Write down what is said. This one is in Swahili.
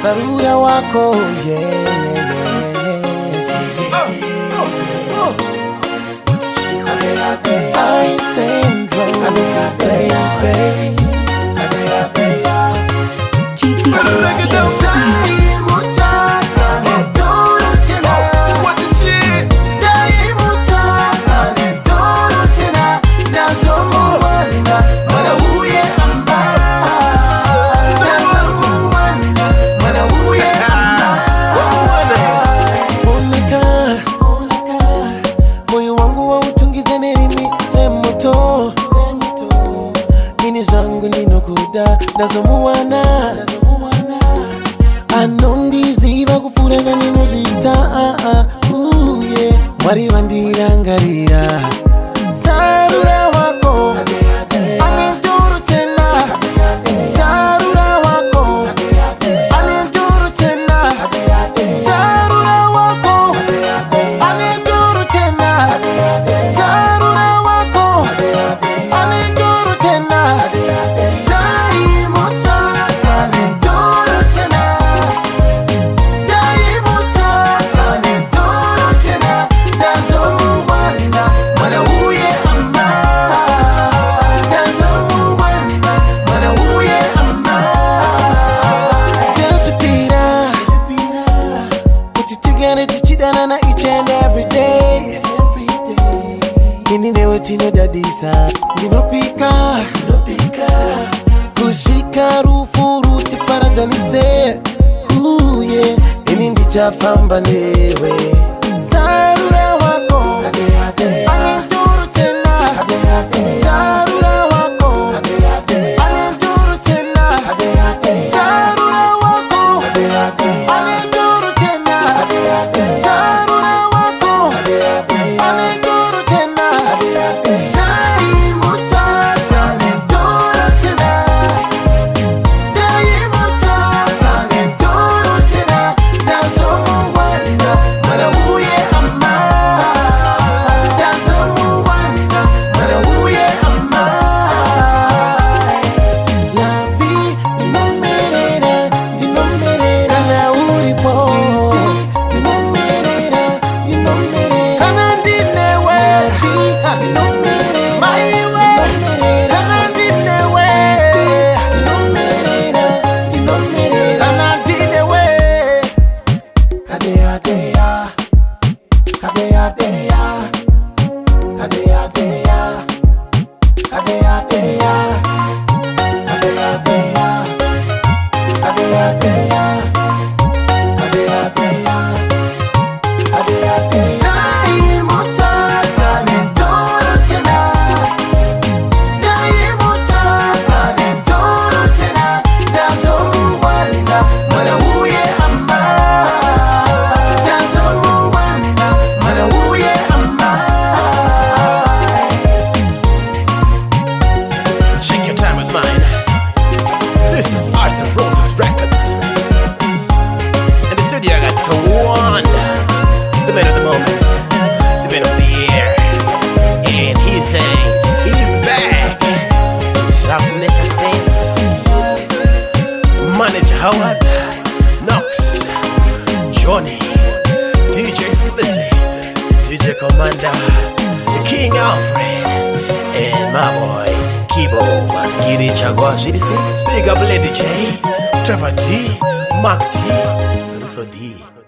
Sarura wako, yeah. I syndrome, baby. Zangu ninokuda ndazomuwana anondiziva kufurana ninozita mwari vandirangarira Sarura wako anenduru tena Sarura wako anenduru tena Sarura wako anenduru tena Sarura wako anenduru tena na each and every day. Kini newe tino dadisa Ninopika kushika rufuruti parazanise yeah. Ini ndicha famba newe Sarura wako anenduru tena Sarura wako anenduru tena Sarura wako anenduru tena Sarura wako anenduru tena Howard, Knox, Johnny, DJ Slizzy, DJ Commander, the King Alfred, and my boy Kibo Maskiri Chagwa Jidisi, Big Up Lady J, Trevor T, Mark T, Russo D.